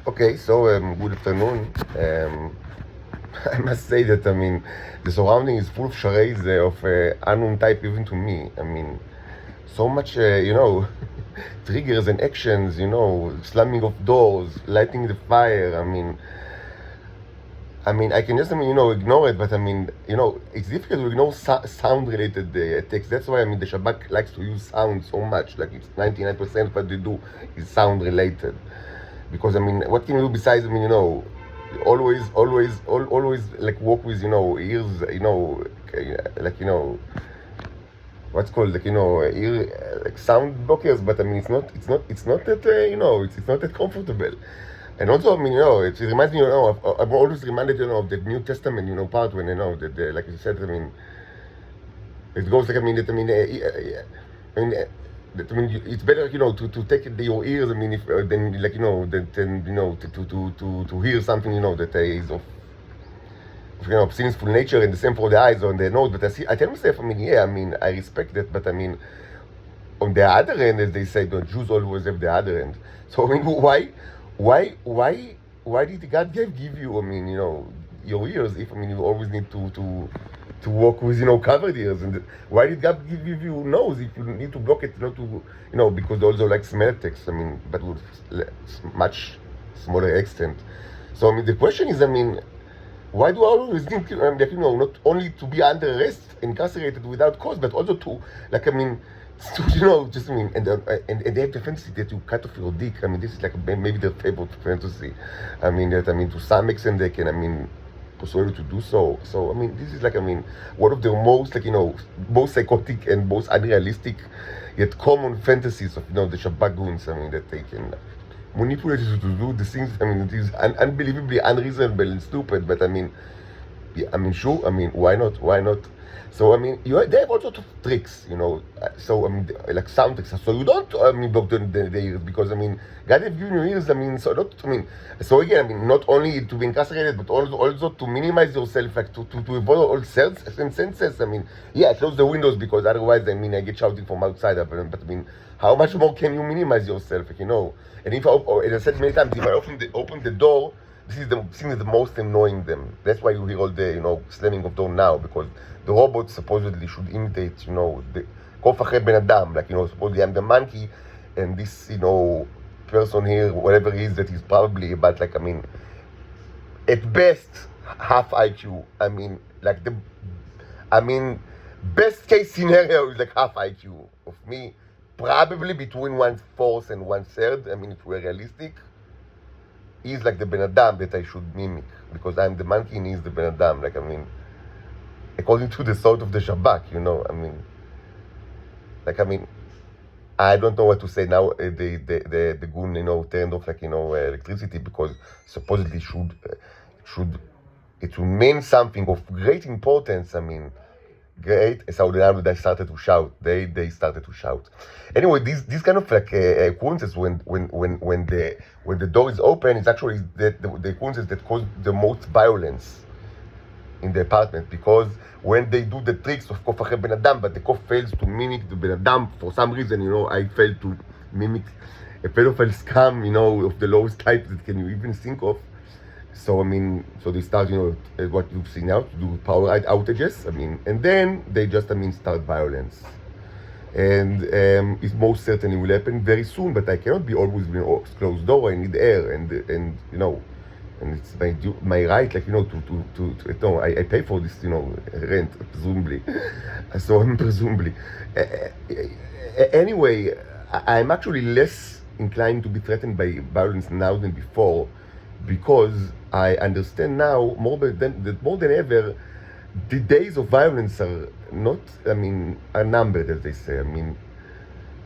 Okay, so good afternoon. I must say that the surrounding is full of charades of unknown type even to me. So much triggers and actions. Slamming of doors, lighting the fire. I can just ignore it, but it's difficult to ignore sound-related attacks. That's why the Shabak likes to use sound so much. Like it's 99% of what they do is sound-related. Because what can you do besides always like walk with ears, like what's called like ear like sound blockers, but it's not that it's not that comfortable. And also, it reminds me, I'm always reminded, of the New Testament, part when, that, like you said, it goes like, that, that, it's better, to take your ears, if, than, like, than, to hear something, that is of sinful nature, and the same for the eyes or the nose. But I tell myself, yeah, I respect that, but on the other end, as they say, the Jews always have the other end. So why, why, why did God give you? Your ears. If you always need to walk with covered ears, and why did God give you nose if you need to block it, not to because also like smell attacks. But with much smaller extent. So the question is, why do I always think, not only to be under arrest, incarcerated without cause, but also to, like, to, just, and they have the fantasy that you cut off your dick. This is like maybe their favorite fantasy. To some extent they can, persuade you to do so. So, this is like, one of the most, like, most psychotic and most unrealistic, yet common fantasies of, the Shabaguns, that they can manipulated to do the things. It is unbelievably unreasonable and stupid. But yeah, sure. Why not? Why not? So they have all sorts of tricks. So like sound tricks. So you don't block the ears because God have given you ears. So not. So again, not only to be incarcerated, but also to minimize yourself, like to avoid all senses. Yeah, close the windows because otherwise, I get shouting from outside. But how much more can you minimize yourself? And if as I said many times, if I open the door, this is the thing the most annoying them. That's why you hear all the slamming of door now, because the robots supposedly should imitate the קוף אחרי בן אדם, like supposedly I'm the monkey, and this person here, whatever he is, that is probably about like at best half IQ. Like best case scenario is like half IQ of me, probably between 1/4 and 1/3. If we're realistic, he's like the Ben Adam that I should mimic, because I'm the monkey and he's the Ben Adam. Like, according to the thought of the Shabak, I don't know what to say now. The goon, turned off like electricity, because supposedly it will mean something of great importance. Great. So they started to shout. They started to shout. Anyway, these kind of like occurrences when the door is open, it's actually the occurrences that cause the most violence in the apartment, because when they do the tricks of kof אחרי Ben Adam, but the kof fails to mimic the Ben Adam for some reason, I failed to mimic a pedophile scam, of the lowest type that can you even think of. So so they start, what you've seen now, to do power outages. And then they just, start violence. And it most certainly will happen very soon. But I cannot be always closed door. I need air, and and it's my right, like I pay for this, rent presumably. So presumably. Anyway, I'm actually less inclined to be threatened by violence now than before, because I understand now more than ever, the days of violence are not, are numbered, as they say.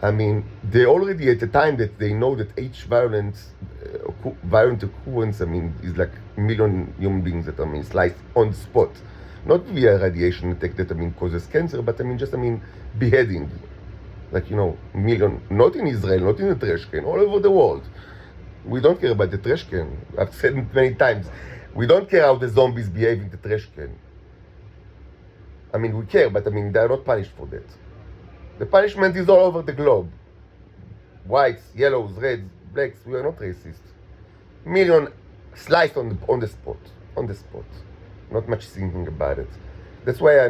They already at the time that they know that each violent occurrence, is like a million human beings that sliced on the spot, not via radiation attack that causes cancer, but just beheading, like million, not in Israel, not in the trash can, all over the world. We don't care about the trash can. I've said it many times. We don't care how the zombies behave in the trash can. We care, but they are not punished for that. The punishment is all over the globe. Whites, yellows, reds, blacks. We are not racist. million sliced on the spot, on the spot. Not much thinking about it. That's why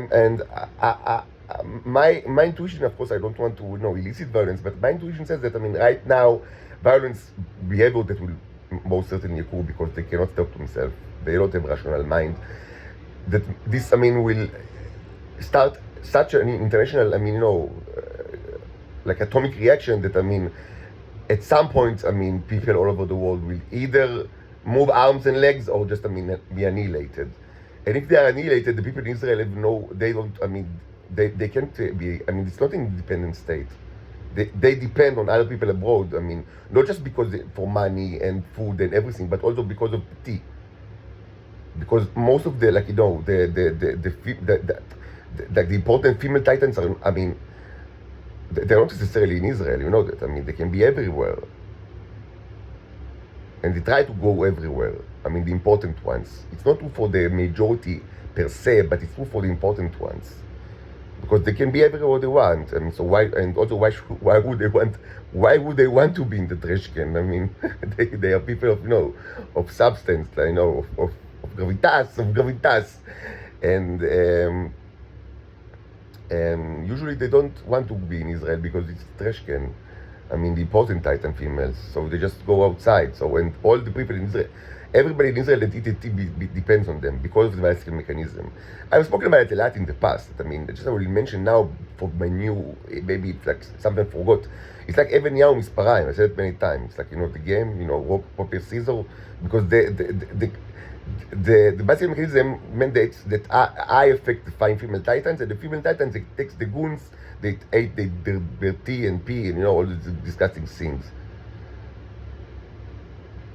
my intuition, of course, I don't want to elicit violence, but my intuition says that right now, violence behavior that will most certainly occur because they cannot stop themselves. They don't have rational mind. That this will start such an international like atomic reaction that at some point people all over the world will either move arms and legs or just be annihilated. And if they are annihilated, the people in Israel they can't be, it's not an independent state. They depend on other people abroad, not just because for money and food and everything, but also because of tea. Because most of the, the important female titans are, they're not necessarily in Israel, you know that. They can be everywhere. And they try to go everywhere. The important ones. It's not true for the majority per se, but it's true for the important ones. Because they can be everywhere they want. So why? And also, why would they want? Why would they want to be in the trash can? They are people of substance, of gravitas, and usually they don't want to be in Israel because it's trash can. The important Titan females, so they just go outside. So when all the people in Israel, everybody in Israel that eat tea depends on them because of the biological mechanism. I've spoken about it a lot in the past. Just I will mention now for my new, maybe it's like something I forgot. It's like Even Yahu Misparayim. I said it many times. It's like the game, rock, paper, scissors, because the biological mechanism mandates that I affect the fine female titans, and the female titans it takes the goons. They ate their tea and pee and all these disgusting things.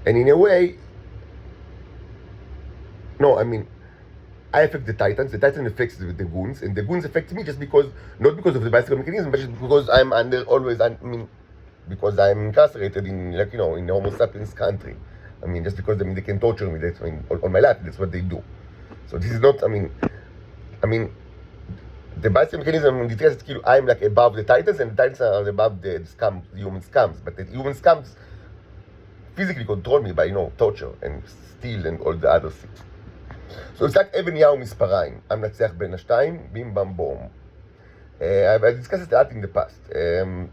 And in a way, no, I affect the titans affects the goons, and the goons affect me just because, not because of the biological mechanism, but just because I'm because I'm incarcerated in in a Homo sapiens country. Just because they can torture me. That's all my life. That's what they do. So this is not. The biological mechanism details that I'm above the titans, and the titans are above the scum, the human scums. But the human scums physically control me by torture and steal and all the other things. So it's like Even Yahu Misparayim. המנצח בין השתיים, bim bam boom. I discussed it a lot in the past. It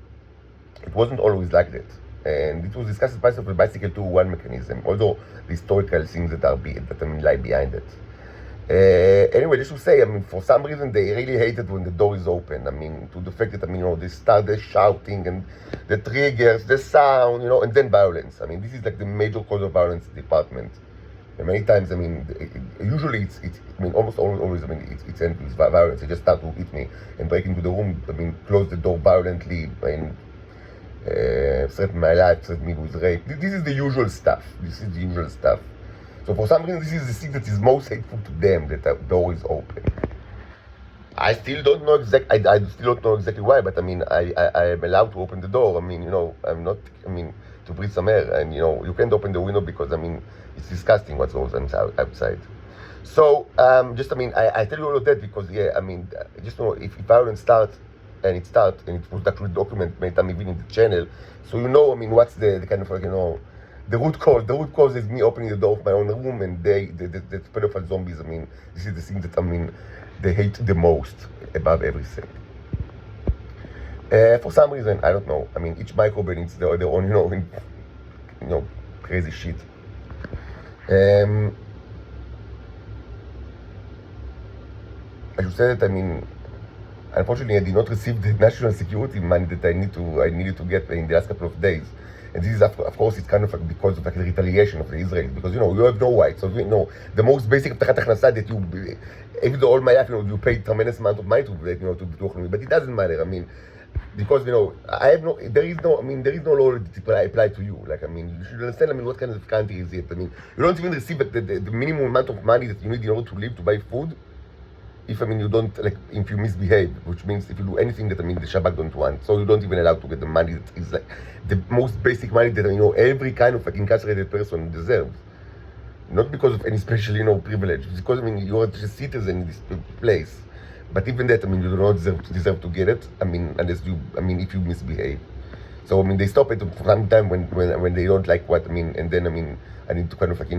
wasn't always like that. And it was discussed as part of the bicycle 2-1 mechanism, although the historical things that lie behind it. Anyway, just to say, for some reason they really hate it when the door is open. To the fact that, they start the shouting and the triggers, the sound, and then violence. This is like the major cause of violence in the department. And many times, usually it's almost always, it's ends with violence. They just start to hit me and break into the room, close the door violently, threaten my life, threaten me with rape. This is the usual stuff. So for some reason, this is the thing that is most hateful to them, that the door is open. I still don't know exactly. I still don't know exactly why, but I am allowed to open the door. I'm not. To breathe some air, and you can't open the window because it's disgusting what goes on outside. So I tell you all of that because just if violence starts, and it was actually documented many times even in the channel, so what's the kind of the root cause. The root cause is me opening the door of my own room, and the pedophile zombies. This is the thing that they hate the most above everything. For some reason, I don't know. Each microbe needs their own, crazy shit. I should say that unfortunately, I did not receive the national security money that I needed to get in the last couple of days. And this is, of course, it's kind of because of the retaliation of the Israelis, because you have no rights. So the most basic abtachat הכנסה that even though all my life you pay tremendous amount of money to Bituach Leumi, but it doesn't matter. Because there is no law that apply to you. You should understand. What kind of country is it? You don't even receive the minimum amount of money that you need in order to live, to buy food. If you don't if you misbehave, which means if you do anything that the Shabbat don't want, so you don't even allow to get the money that is the most basic money that every kind of incarcerated person deserves. Not because of any special privilege, it's because you are just a citizen in this place. But even that you do not deserve to get it. Unless you if you misbehave. So I mean, they stop it from time to time when they don't like what I mean, and then I mean, I need to kind of like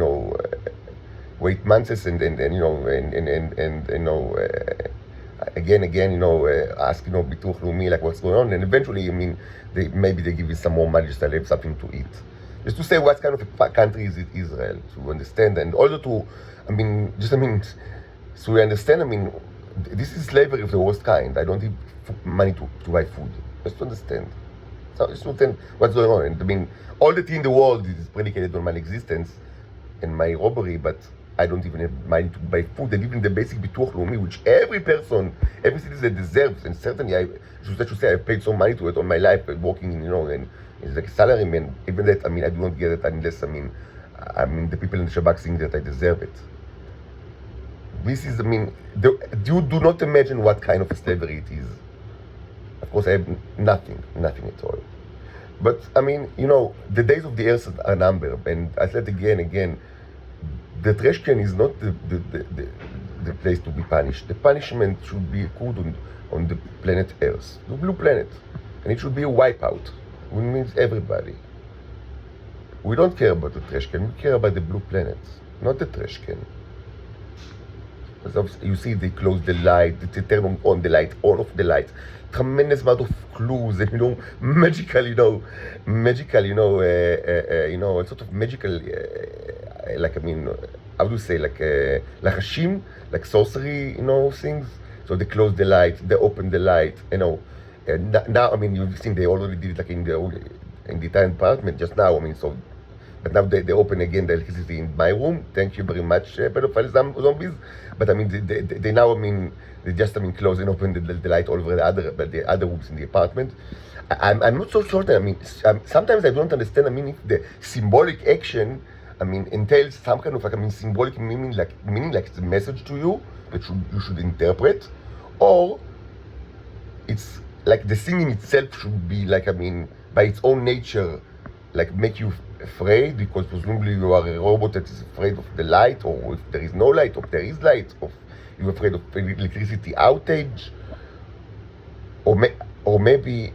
wait months and you know and you know. Again, ask Bituch Leumi like what's going on, and eventually, I mean, maybe they give you some more money just to have something to eat. Just to say what kind of a country is it, Israel, to understand, and also to, so we understand. I mean, this is slavery of the worst kind. I don't need money to buy food. Just to understand. So just to understand what's going on. And I mean, all the tea in the world is predicated on my existence and my robbery, but I don't even have money to buy food, and even the basic bituach leumi, which every person, every citizen deserves, and certainly I should say I've paid some money to it all my life, working, and it's like a salary, man. Even that, I mean, I do not get it unless, I mean, the people in the Shabak think that I deserve it. This is, I mean, you do not imagine what kind of a slavery it is. Of course, I have nothing at all. But, I mean, the days of the earth are numbered, and I said again, the trash can is not the place to be punished. The punishment should be put on the planet Earth, the blue planet. And it should be a wipeout, which means everybody. We don't care about the trash can, we care about the blue planet, not the trash can. Because you see, they close the light, they turn on the light, all of the lights. Tremendous amount of clues and magical, sort of magical, like I mean, how do you say, like hashim, like sorcery, things. So they close the light, they open the light, And now, I mean, you've seen they already did it like in the entire apartment just now. I mean, so. But now they open again the electricity in my room. Thank you very much, pedophile zombies. But I mean, they now, I mean, they just, I mean, close and open the light all over the other rooms in the apartment. I'm not so certain. I mean, sometimes I don't understand. I mean, if the symbolic action, I mean, entails some kind of like, I mean, symbolic meaning like it's a message to you that you should interpret, or it's like the singing itself should be like, I mean, by its own nature, like make you afraid, because presumably you are a robot that is afraid of the light, or if there is no light, or if there is light, or you're afraid of electricity outage, or maybe,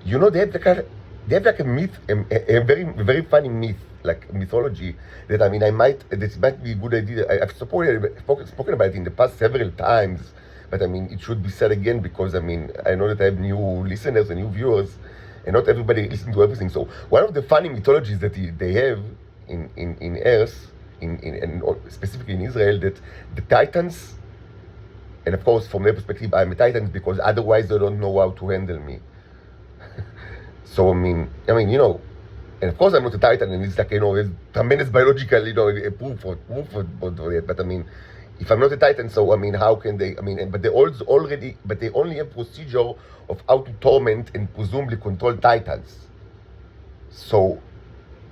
they have like a myth, a very funny myth, like mythology, that I mean, this might be a good idea. I've spoken about it in the past several times, but I mean, it should be said again, because I mean, I know that I have new listeners and new viewers, and not everybody listens to everything. So one of the funny mythologies that they have in Earth, and specifically in Israel, that the Titans, and of course from their perspective I'm a Titan because otherwise they don't know how to handle me. So I mean, and of course I'm not a Titan, and it's like, there's tremendous biological, proof for it. But I mean, if I'm not a Titan, so I mean, how can they? I mean, but they only have procedure of how to torment and presumably control Titans. So,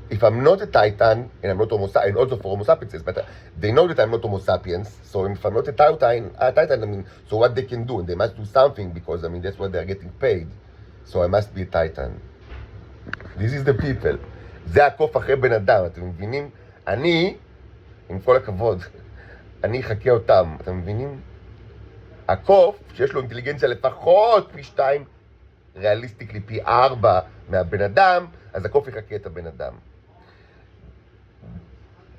if I'm not a Titan and I'm not Homo sapiens, and also for Homo sapiens, but they know that I'm not Homo sapiens. So if I'm not a Titan, I mean, so what they can do? And they must do something, because I mean that's what they're getting paid. So I must be a Titan. This is the people. זה הקוף אחרי בן אדם, אתם מבינים? אני, עם כל הכבוד, אני אחכה אותם, אתם מבינים? הקוף, שיש לו אינטליגנציה לפחות פי 2, ריאליסטיקלי פי 4 מהבן אדם, אז הקוף יחכה את הבן אדם.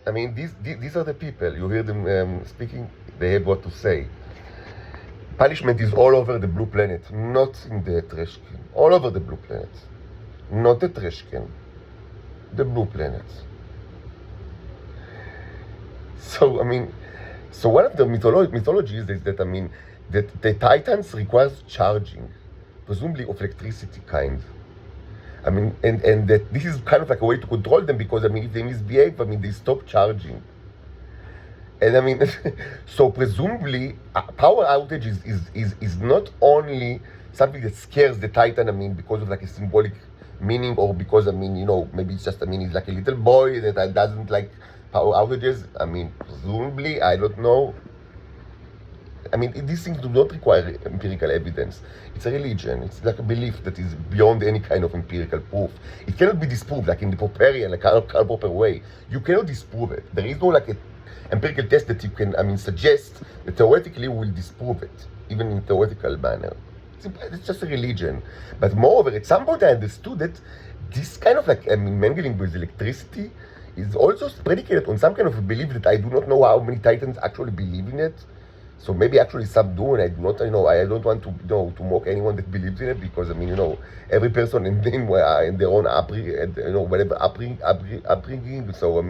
I mean, these are the people. You hear them speaking, they have what to say. Punishment is all over the blue planet, not in the trash can. All over the blue planet. Not the trash can. The blue planet. So, I mean, one of the mythologies is that, I mean, that the Titans requires charging, presumably of electricity kind. I mean, and that this is kind of like a way to control them, because, I mean, if they misbehave, I mean, they stop charging. And I mean, so presumably, power outage is not only something that scares the Titan, I mean, because of like a symbolic meaning, or because, I mean, maybe it's just, I mean, he's like a little boy that doesn't like power outages. I mean, presumably, I don't know. I mean, these things do not require empirical evidence. It's a religion. It's like a belief that is beyond any kind of empirical proof. It cannot be disproved, like in the Popperian, like Karl Popper way. You cannot disprove it. There is no like a empirical test that you can, I mean, suggest that theoretically will disprove it, even in theoretical manner. it's just a religion. But moreover, at some point I understood that this kind of like mingling with electricity is also predicated on some kind of a belief that I do not know how many Titans actually believe in it. So maybe actually some do, and I do not, I don't want to, to mock anyone that believes in it, because every person in their own upbringing. So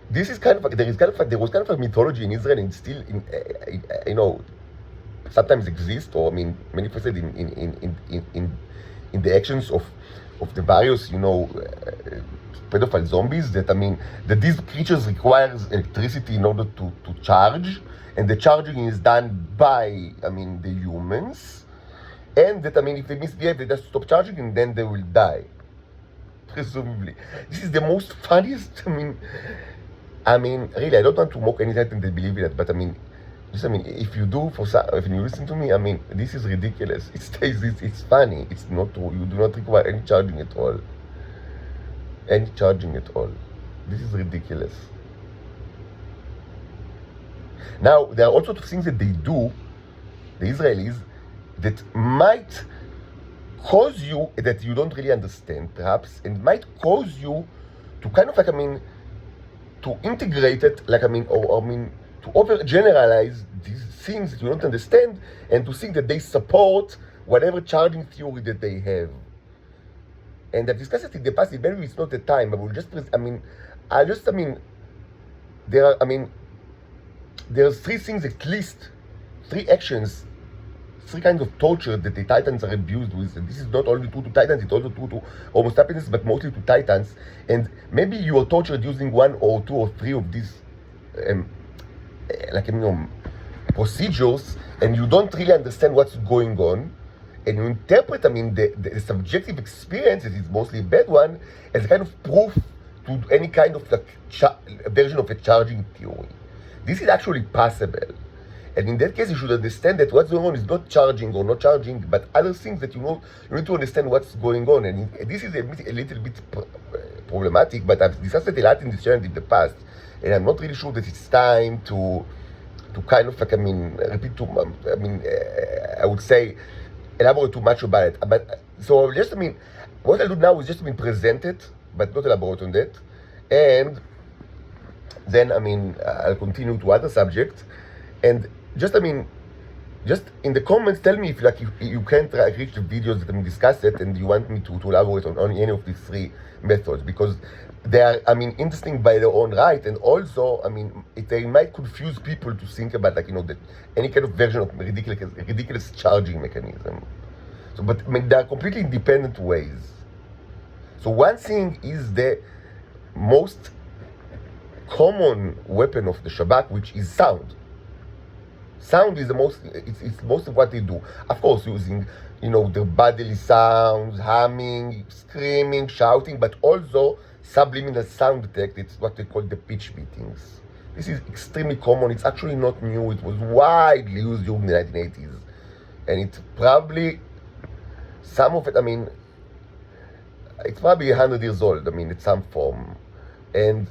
this is kind of like, there was kind of a mythology in Israel, and still sometimes exists, or manifested in the actions of the various pedophile zombies, that that these creatures requires electricity in order to charge, and the charging is done by the humans, and that if they misbehave, they just stop charging and then they will die, presumably. This is the most funniest. Really, I don't want to mock anything they believe in it, but if you do, if you listen to me, this is ridiculous. It's funny. It's not true. You do not require any charging at all. This is ridiculous. Now, there are all sorts of things that they do, the Israelis, that might cause you, that you don't really understand, perhaps, and might cause you to kind of like, to integrate it, like, to overgeneralize these things that you don't understand, and to think that they support whatever charging theory that they have. And I've discussed it in the past. Maybe it's not the time. I will just, there's three things at least, three actions, three kinds of torture that the Titans are abused with. And this is not only true to Titans, it's also true to Homo sapiens, but mostly to Titans. And maybe you are tortured using one or two or three of these procedures, and you don't really understand what's going on, and you interpret, the subjective experience, that is mostly a bad one, as a kind of proof to any kind of version of a charging theory. This is actually possible. And in that case, you should understand that what's going on is not charging or not charging, but other things that you need to understand what's going on. And this is a little bit problematic, but I've discussed it a lot in this channel in the past, and I'm not really sure that it's time to kind of like, repeat too, I would say, elaborate too much about it. But so just, what I'll do now is just, present it, but not elaborate on that. And then, I'll continue to other subjects. And just, just in the comments, tell me if you can't reach the videos that discuss it, and you want me to elaborate on any of these three methods, because they are, interesting by their own right, and also, they might confuse people to think about, that any kind of version of ridiculous charging mechanism. So, but they are completely independent ways. So one thing is the most common weapon of the Shabak, which is sound. Sound is it's most of what they do. Of course, using, the bodily sounds, humming, screaming, shouting, but also subliminal sound detect. It's what they call the pitch beatings. This is extremely common. It's actually not new. It was widely used during the 1980s. And it's probably, some of it, it's probably 100 years old, in some form. And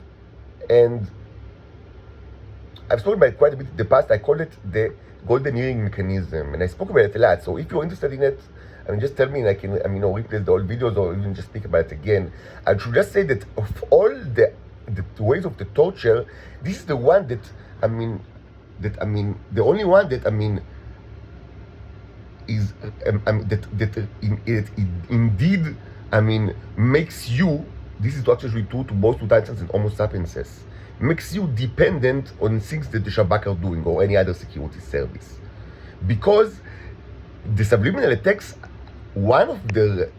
I've spoken about it quite a bit in the past. I call it the golden earring mechanism, and I spoke about it a lot. So if you're interested in it, just tell me, and I can, replace the old videos, or even just speak about it again. I should just say that of all the ways of the torture, this is the one that, the only one that, is, it indeed, makes you, this is actually true to most Titans and Homo sapienses, makes you dependent on things that the Shabak are doing, or any other security service. Because the subliminal attacks, one of the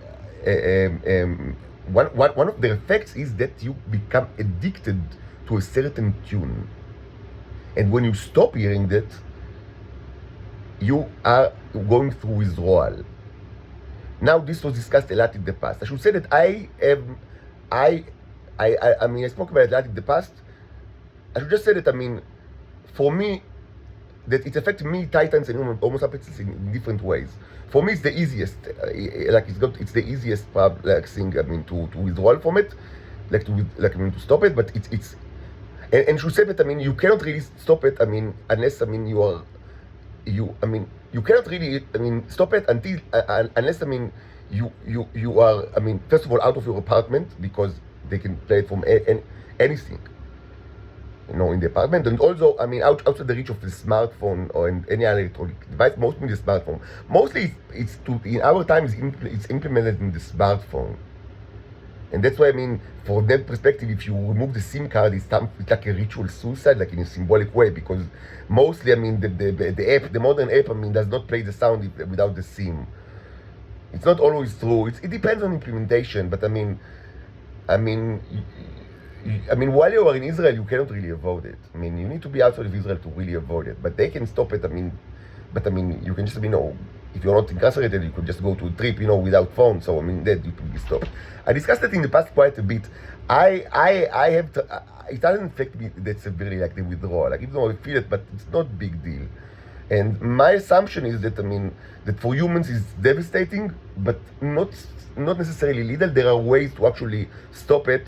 effects is that you become addicted to a certain tune. And when you stop hearing that, you are going through withdrawal. Now, this was discussed a lot in the past. I should say that I spoke about it a lot in the past. I should just say that, for me, that it affects me, Titans, and Homo sapiens in different ways. For me, it's the easiest. It's the easiest thing, to withdraw from it, to stop it. But it's and should say that, you cannot really stop it, unless, you cannot really, I mean, stop it until, unless, I mean, you are, I mean, first of all, out of your apartment, because they can play it from anything, you know, in the apartment, and also, I mean, outside the reach of the smartphone or any other electronic device, mostly the smartphone. Mostly, it's in our time, it's implemented in the smartphone. And that's why, I mean, from that perspective, if you remove the SIM card, it's like a ritual suicide, like in a symbolic way, because mostly, I mean, the app, the modern app, I mean, does not play the sound without the SIM. It's not always true. It depends on implementation, but I mean, while you are in Israel, you cannot really avoid it. I mean, you need to be outside of Israel to really avoid it, but they can stop it. I mean, you can just, you know, if you're not incarcerated, you could just go to a trip, you know, without phone. So I mean, that you could be stopped. I discussed it in the past quite a bit. I have to, it doesn't affect me that severely, like the withdrawal. Like, even though I feel it, but it's not big deal. And my assumption is that, I mean, that for humans it's devastating, but not necessarily lethal. There are ways to actually stop it.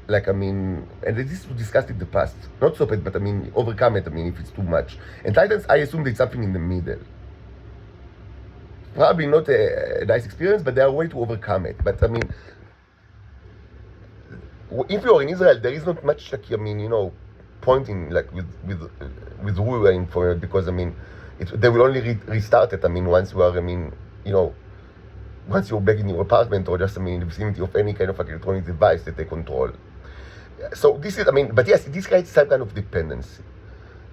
Like, I mean, and this was discussed in the past. Not stop it, but I mean, overcome it, I mean, if it's too much. And Titans, I assume there's something in the middle. Probably not a nice experience, but there are ways to overcome it. But I mean, if you're in Israel, there is not much, like, I mean, you know, pointing, like, with who you are in for it, because, I mean, they will only restart it, I mean, once you are, I mean, you know, once you're back in your apartment, or just, I mean, in the vicinity of any kind of, like, electronic device that they control. So this is, I mean, but yes, this creates some kind of dependency.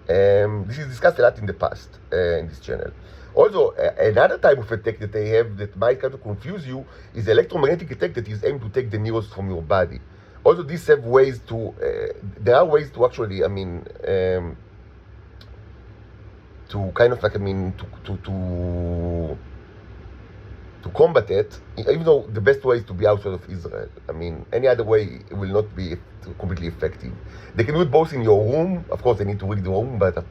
This is discussed a lot in the past in this channel. Also, another type of attack that they have that might kind of confuse you is electromagnetic attack that is aimed to take the neurons from your body. Also, these have ways to, there are ways to actually, I mean, to kind of, like, I mean, to combat it, even though the best way is to be outside of Israel. I mean, any other way will not be completely effective. They can do it both in your room. Of course, they need to rig the room, but I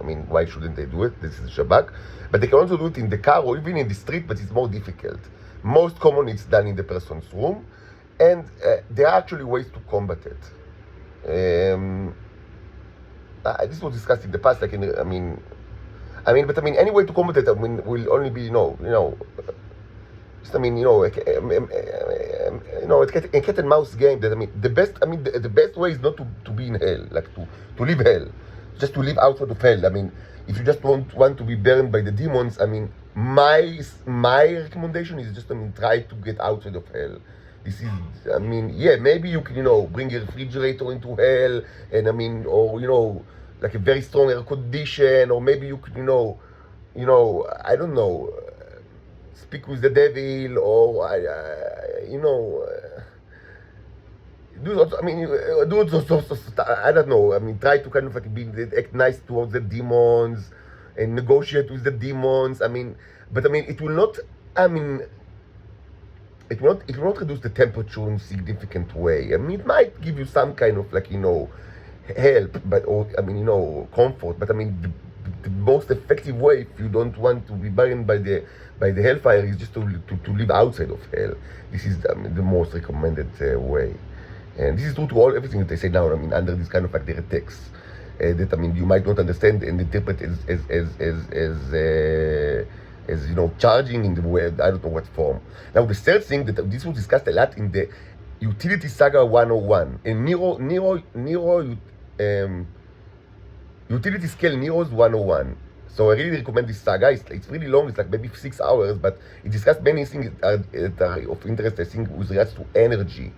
mean, why shouldn't they do it? This is Shabak. But they can also do it in the car or even in the street, but it's more difficult. Most common, it's done in the person's room, and there are actually ways to combat it. This was discussed in the past, like, but I mean, any way to combat it, I mean, will only be, I mean, a cat and mouse game. That, I mean, the best way is not to be in hell, like to live hell, just to live outside of hell. I mean, if you just want to be burned by the demons, I mean, my recommendation is just, I mean, try to get outside of hell. This is, I mean, yeah, maybe you can, bring a refrigerator into hell, and I mean, or like a very strong air condition, or maybe you could, I don't know. Speak with the devil, or I don't know. I mean, try to kind of like act nice towards the demons and negotiate with the demons. I mean, but I mean, it will not. I mean, it will not reduce the temperature in a significant way. I mean, it might give you some kind of like help, comfort. But I mean, the most effective way, if you don't want to be burned by the hellfire, is just to live outside of hell. This is the most recommended way, and this is true to everything that they say now. I mean, under this kind of like their text, that I mean you might not understand and interpret as charging in the way, I don't know what form. Now the third thing that this was discussed a lot in the Utility Saga 101 and Nero Utility Scale Neros 101. So I really recommend this saga. It's really long. It's like maybe 6 hours, but it discusses many things that are of interest, I think, with regards to energy.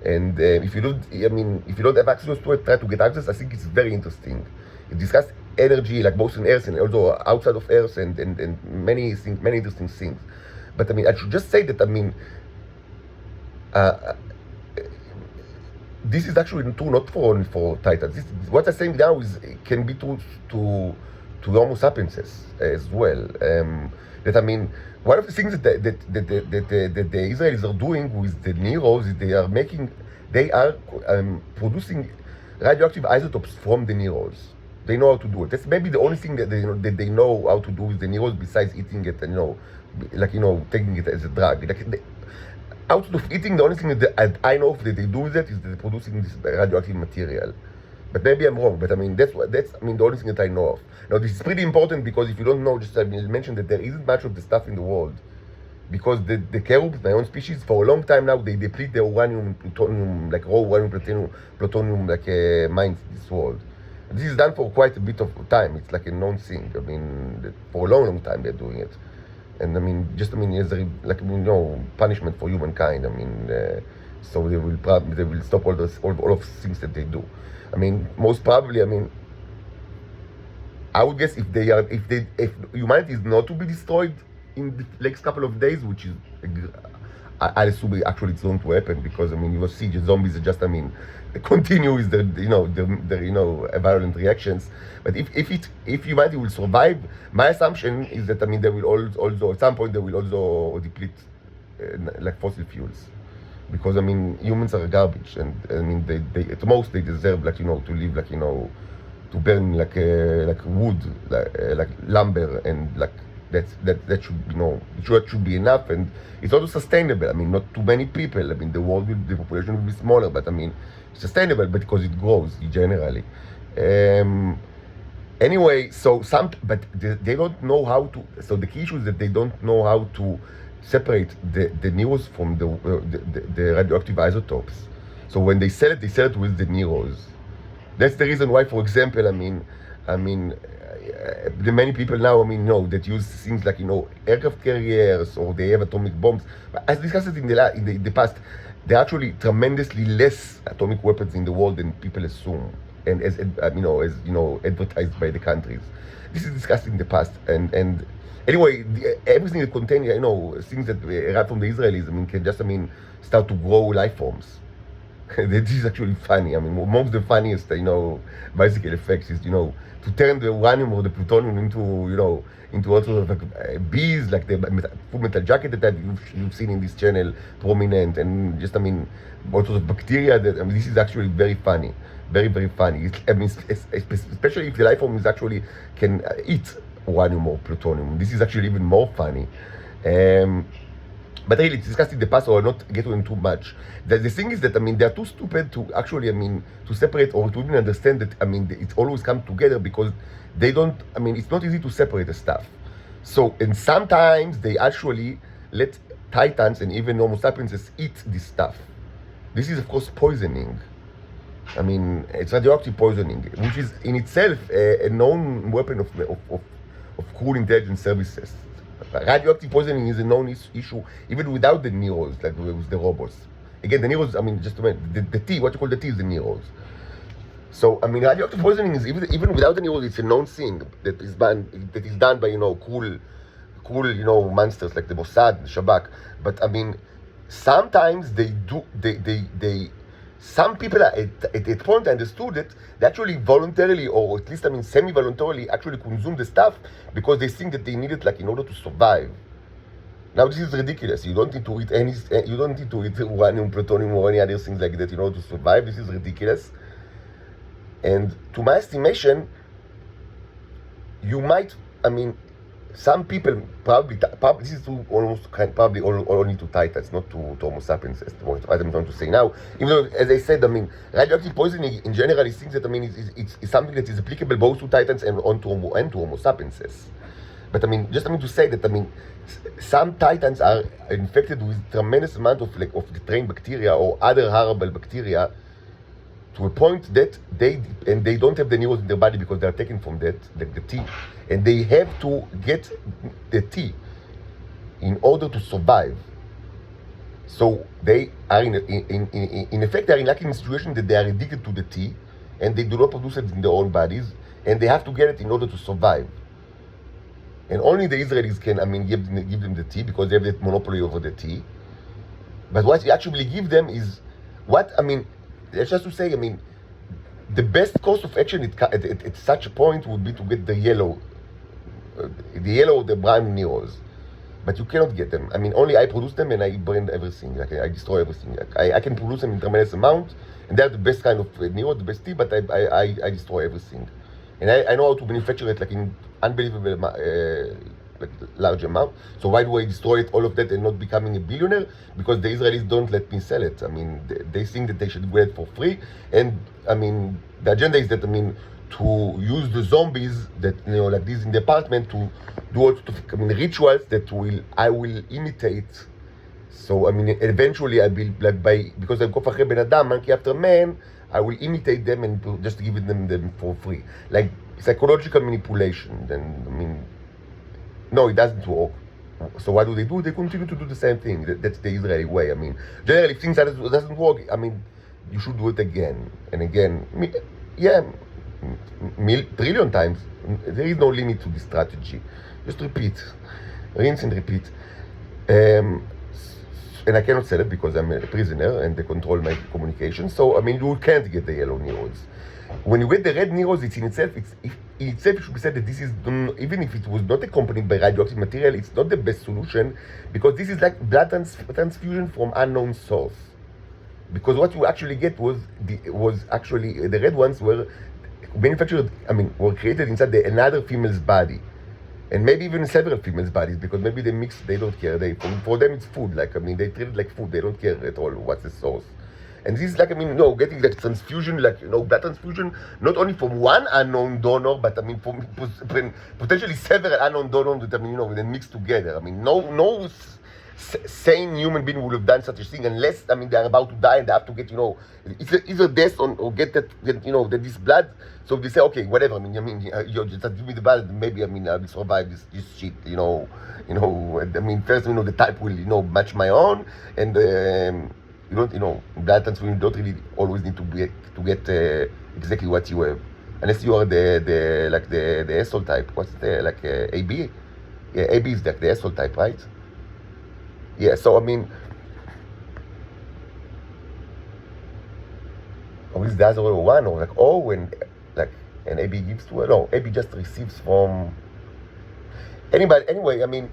And if you don't have access to it, try to get access. I think it's very interesting. It discusses energy, like both in Earth and also outside of Earth, and many things, many interesting things. But I mean, I should just say that, I mean, this is actually true not only for Titans. What I'm saying now can be true to Homo sapiens as well. That, I mean, one of the things that the Israelis are doing with the Neros is they are producing radioactive isotopes from the Neros. They know how to do it. That's maybe the only thing that they know how to do with the Neros, besides eating it and taking it as a drug. Outside of eating, the only thing that I know that they do with it is they're producing this radioactive material. But maybe I'm wrong. But I mean, that's the only thing that I know of. Now, this is pretty important because if you don't know, just I mentioned that there isn't much of the stuff in the world. Because the cherubs, my own species, for a long time now, they deplete their uranium, plutonium, like raw uranium, plutonium, like mines in this world. And this is done for quite a bit of time. It's like a known thing. I mean, for a long, long time they're doing it. And I mean, as a, like, punishment for humankind. I mean, so they will stop all of things that they do. I mean, most probably, I mean, I would guess if humanity is not to be destroyed in the next couple of days, which is, I assume actually it's going to happen, because I mean, you will see the zombies are just, I mean, continue with the violent reactions. But if humanity will survive, my assumption is that, I mean, they will also at some point they will also deplete like fossil fuels, because I mean, humans are garbage, and I mean, they at most they deserve, like, to live, like, to burn like wood, like lumber, and like that should be enough, and it's also sustainable. I mean, not too many people. I mean, the population will be smaller, but I mean, sustainable, but because it grows generally. Anyway, but they don't know how to. So the key issue is that they don't know how to separate the neros from the radioactive isotopes. So when they sell it with the neros. That's the reason why, for example, I mean, the many people now, I mean, that use things like, aircraft carriers, or they have atomic bombs. But as discussed in the past, there are actually tremendously less atomic weapons in the world than people assume, and as advertised by the countries. This is discussed in the past, and anyway, everything that contains, things that arrive from the Israelis, I mean, can just, start to grow life forms. This is actually funny. I mean, one of the funniest, bicycle effects is, to turn the uranium or the plutonium into all sorts of like, bees, like the Full Metal Jacket that you've seen in this channel, prominent, and just, all sorts of bacteria. This is actually very funny, very, very funny. Especially if the life form is actually can eat uranium or plutonium. This is actually even more funny. But really, it's discussed in the past, so I'll not get into too much. The thing is that, they're too stupid to actually, to separate or to even understand that, it always comes together, because they don't, it's not easy to separate the stuff. So, and sometimes they actually let titans and even Homo sapiens eat this stuff. This is, of course, poisoning. It's radioactive poisoning, which is in itself a known weapon of cruel intelligence services. Radioactive poisoning is a known issue, even without the neros, like with the robots. Again, the neros, just the T, what you call the T is the neros. So, radioactive poisoning is, even without the neros, it's a known thing that is done by, cool, monsters like the Mossad, the Shabak. But, sometimes some people at that point understood that they actually voluntarily, or at least semi-voluntarily, actually consume the stuff because they think that they need it, like, in order to survive. Now this is ridiculous. You don't need to eat you don't need to eat uranium, plutonium, or any other things like that in order to survive. This is ridiculous. And to my estimation, you might, some people probably this is probably only to titans, not to Homo sapiens, as I'm trying to say now. Even though, as I said, radioactive poisoning in general is things that it's something that is applicable both to titans and to Homo sapiens. But just to say that some titans are infected with tremendous amount of the train bacteria or other horrible bacteria, to a point that they don't have the neurons in their body because they are taken from the T, and they have to get the T in order to survive. So they are in effect they are in a situation that they are addicted to the T, and they do not produce it in their own bodies, and they have to get it in order to survive. And only the Israelis can give them the T, because they have that monopoly over the T. But what you actually give them is let's just to say, the best course of action at such a point would be to get the yellow or the brown neros. But you cannot get them. Only I produce them, and I burn everything. Like, I destroy everything. I can produce them in tremendous amount, and they're the best kind of nero, the best tea, but I destroy everything. And I know how to manufacture it, like, in unbelievable like large amount. So why do I destroy it, all of that, and not becoming a billionaire? Because the Israelis don't let me sell it. I mean, they think that they should get it for free, and I mean, the agenda is that, I mean, to use the zombies that, you know, like this in the apartment, to do all sorts of, I mean, rituals that I will imitate. So I mean, eventually I will, like, because I go for Ben Adam, monkey after man, I will imitate them and just give them for free, like psychological manipulation. Then, I mean, no, it doesn't work. So what do? They continue to do the same thing. That's the Israeli way. I mean, generally, if things doesn't work, I mean, you should do it again and again. Yeah, trillion times. There is no limit to this strategy. Just repeat, rinse and repeat. And I cannot sell it because I'm a prisoner and they control my communication. So, I mean, you can't get the yellow neurons. When you get the red neurons, it's in itself, it should be said that this is, even if it was not accompanied by radioactive material, it's not the best solution, because this is like blood transfusion from unknown source. Because what you actually get was actually, the red ones were manufactured, I mean, were created inside another female's body. And maybe even several females' bodies, because maybe they mix, they don't care. For them it's food, like, I mean, they treat it like food, they don't care at all what's the source. And this is like, I mean, no, getting like transfusion, like, you know, blood transfusion, not only from one unknown donor, but I mean, from potentially several unknown donors that, I mean, you know, they mix together. I mean, no sane human being would have done such a thing unless, I mean, they're about to die and they have to get, you know, either death or get you know, this blood. So they say, okay, whatever. I mean, you just give me the blood. Maybe, I mean, I will survive this shit. You know. I mean, first, you know, the type will, you know, match my own, and you don't, you know, blood transfusion don't really always need to get exactly what you have, unless you are the asshole type. What's the like AB? Yeah, AB is like the asshole type, right? Yeah. So I mean, or is the other one, or like when like an AB gives to her? No, AB just receives from anybody. Anyway, I mean,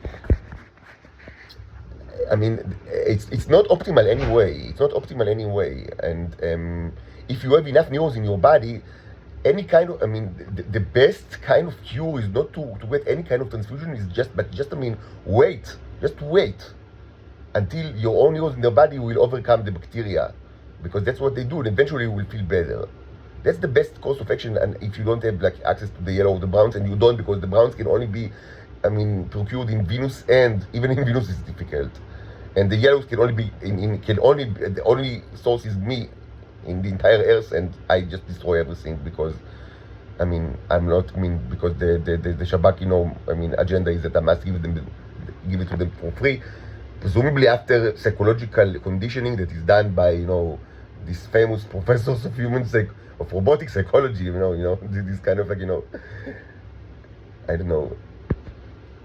it's not optimal anyway. It's not optimal anyway. And if you have enough neurons in your body, any kind of, I mean, the best kind of cure is not to get any kind of transfusion. Is just I mean, wait. Just wait until your own neurons in the body will overcome the bacteria, because that's what they do, and eventually you will feel better. That's the best course of action. And if you don't have like access to the yellow or the browns, and you don't, because the browns can only be, I mean, procured in Venus, and even in Venus is difficult. And the yellows can only be the only source is me in the entire Earth, and I just destroy everything because, I mean, because the Shabak, you know, I mean, agenda is that I must give it to them for free, presumably after psychological conditioning that is done by, you know, these famous professors of of robotic psychology, you know, this kind of like, you know, I don't know,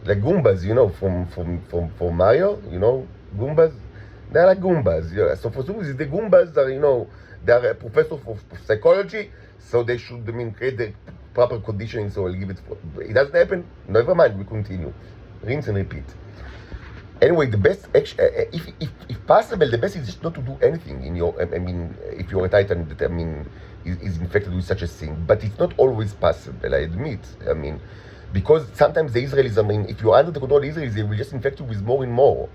like Goombas, you know, from Mario, you know, Goombas, they're like Goombas, yeah. So for some reason, the Goombas are, you know, they're a professor of psychology, so they should, I mean, create the proper conditioning, so I'll give it, it doesn't happen, never mind, we continue, rinse and repeat. Anyway, the best, if possible, the best is just not to do anything in your, I mean, if you're a Titan that, I mean, is infected with such a thing. But it's not always possible, I admit. I mean, because sometimes the Israelis, I mean, if you're under the control of the Israelis, they will just infect you with more and more.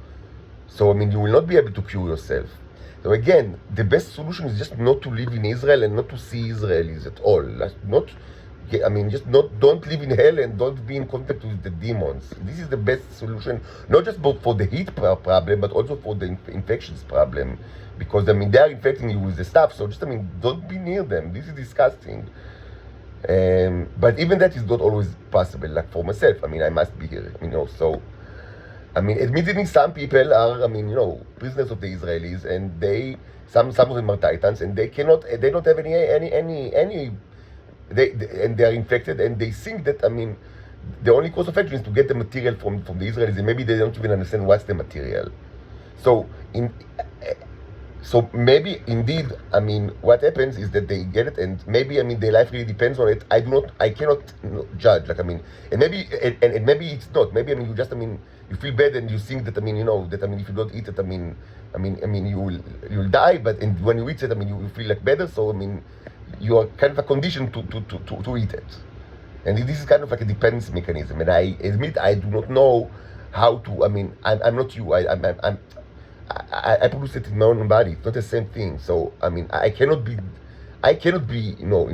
So, I mean, you will not be able to cure yourself. So again, the best solution is just not to live in Israel and not to see Israelis at all. Just don't live in hell and don't be in contact with the demons. This is the best solution, not just for the heat problem, but also for the infections problem. Because, I mean, they are infecting you with the stuff, so just, I mean, don't be near them. This is disgusting. But even that is not always possible, like for myself. I mean, I must be here, you know, so... I mean, admittedly, some people are, I mean, you know, prisoners of the Israelis, and some of them are Titans, and they don't have and they are infected, and they think that, I mean, the only course of action is to get the material from the Israelis, and maybe they don't even understand what's the material. So maybe indeed, I mean, what happens is that they get it, and maybe, I mean, their life really depends on it. I cannot judge. Like, I mean, and maybe it's not. Maybe, I mean, you feel bad and you think that, I mean, you know, that, I mean, if you don't eat it, I mean, you'll die. But when you eat it, I mean, you feel like better. So, I mean, you are kind of a condition to eat it. And this is kind of like a dependence mechanism. And I admit I do not know how to. I mean, I'm not you. I produce it in my own body. It's not the same thing. So I mean, I cannot be, in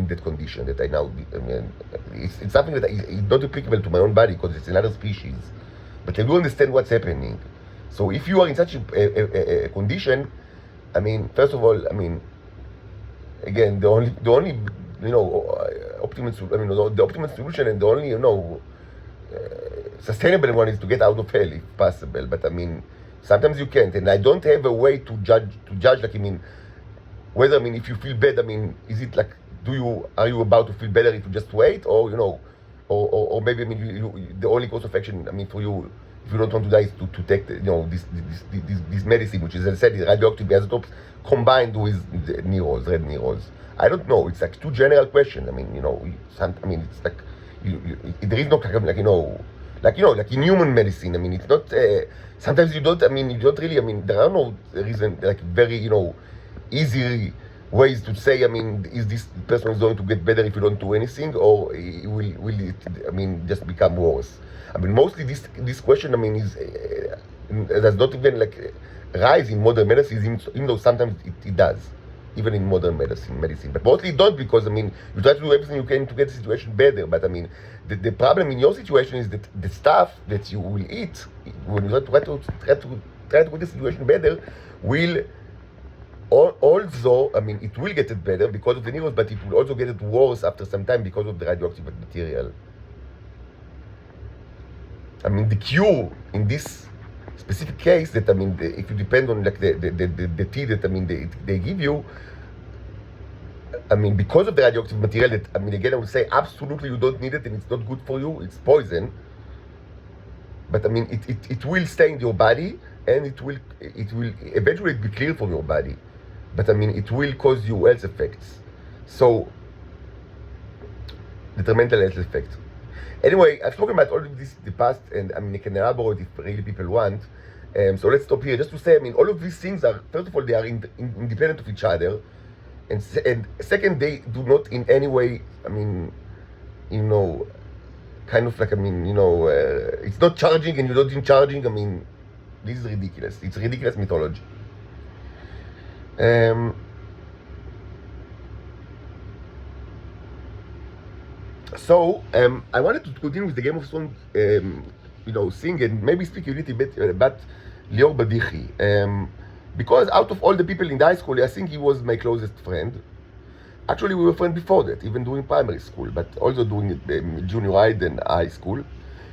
that condition that I now. I mean, it's something that is not applicable to my own body because it's another species. But I do understand what's happening. So if you are in such a condition, I mean, first of all, I mean, again, the only optimal, the optimal solution and the only, sustainable one is to get out of hell if possible. But I mean, sometimes you can't, and I don't have a way to judge. Like, I mean, whether, I mean, if you feel bad, I mean, is it like, are you about to feel better if you just wait, or or maybe, I mean, the only course of action, I mean, for you, if you don't want to die, is to take this medicine, which is, as I said, is radioactive isotopes combined with the neurons, red neurons. I don't know. It's like two general questions. I mean, it's like there is no kind of, like in human medicine. I mean, it's not. Sometimes you don't. I mean, you don't really. I mean, there are no reason, like, very easy ways to say. I mean, is this person is going to get better if you don't do anything, or will it? I mean, just become worse? I mean, mostly this question, I mean, is does not even like rise in modern medicine, even though sometimes it does, even in modern medicine. But mostly it don't, because, I mean, you try to do everything you can to get the situation better. But I mean, the problem in your situation is that the stuff that you will eat when you try to get the situation better will also, I mean, it will get it better because of the neurons, but it will also get it worse after some time because of the radioactive material. I mean, the cure in this specific case, that, I mean, if you depend on, like, the tea that, I mean, they give you, I mean, because of the radioactive material, that, I mean, again, I would say absolutely you don't need it, and it's not good for you, it's poison. But I mean, it will stay in your body, and it will eventually be cleared from your body. But I mean, it will cause you health effects. So, detrimental health effects. Anyway, I've spoken about all of this in the past, and I mean, I can elaborate if really people want. So let's stop here. Just to say, I mean, all of these things are, first of all, they are independent of each other. And second, they do not in any way, I mean, kind of like, I mean, it's not charging and you're not in charging. I mean, this is ridiculous. It's ridiculous mythology. So, I wanted to continue with the Game of Thrones, thing, and maybe speak a little bit about Lior Badichi. Because out of all the people in the high school, I think he was my closest friend. Actually, we were friends before that, even during primary school, but also during junior high and high school.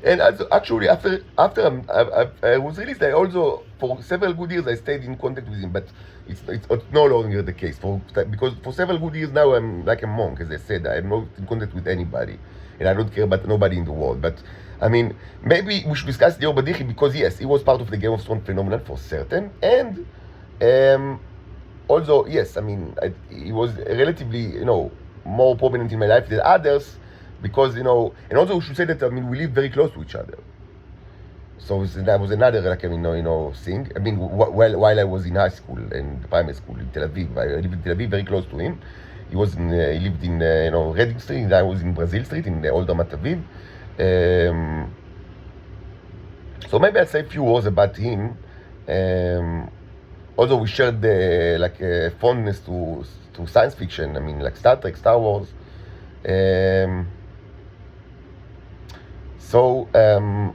And also, actually, after I was released, I also, for several good years, I stayed in contact with him, but it's no longer the case. Because for several good years now, I'm like a monk, as I said. I'm not in contact with anybody, and I don't care about nobody in the world. But, I mean, maybe we should discuss Lior Badichi, because, yes, he was part of the Game of Thrones phenomenon for certain, and also, yes, I mean, he was relatively, more prominent in my life than others, because, and also we should say that, I mean, we live very close to each other. So that was another, like, I mean, thing. I mean, while I was in high school and primary school in Tel Aviv, I lived in Tel Aviv, very close to him. He lived in, Reading Street, and I was in Brazil Street, in Old Ramat Aviv. So maybe I'll say a few words about him. Also, we shared fondness to science fiction. I mean, like Star Trek, Star Wars. So now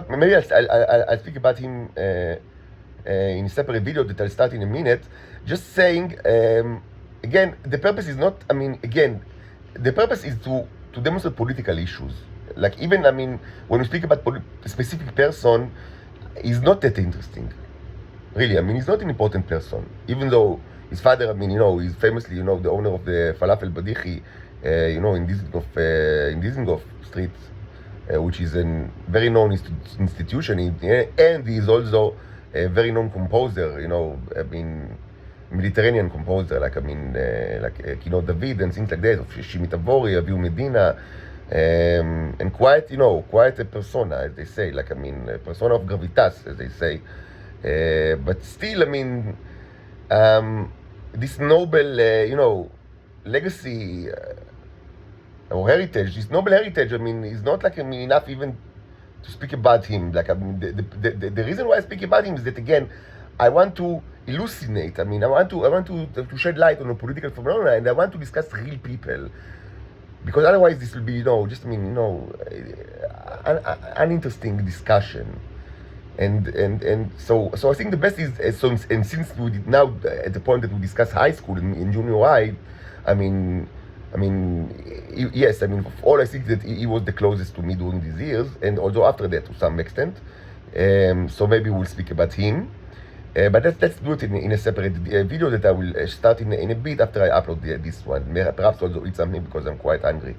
maybe I'll speak about him in a separate video that I'll start in a minute. Just saying, again, the purpose is not. I mean, again, the purpose is to demonstrate political issues. Like, even, I mean, when we speak about a specific person, he's not that interesting. Really, I mean, he's not an important person. Even though his father, I mean, he's famously, the owner of the Falafel Badichi, in Dizengoff Street, which is a very known institution, and he is also a very known composer, I mean, Mediterranean composer, like, I mean, Kino David and things like that, of Shimi Tavori, Avihu Medina, and quite a persona, as they say, like, I mean, a persona of gravitas, as they say. But still, I mean, this noble, legacy or heritage, his Nobel heritage, I mean, is not like, I mean, enough even to speak about him. Like, I mean, the reason why I speak about him is that, again, I want to elucidate. I mean, I want to shed light on a political phenomena, and I want to discuss real people, because otherwise this will be, you know, just, I mean, you know, an uninteresting discussion. And so I think the best is, so, and since we did now at the point that we discuss high school in junior high, I mean, yes, I mean, all I think that he was the closest to me during these years, and also after that to some extent. So maybe we'll speak about him. But let's do it in a separate video that I will start in a bit after I upload this one. Perhaps also eat something because I'm quite hungry.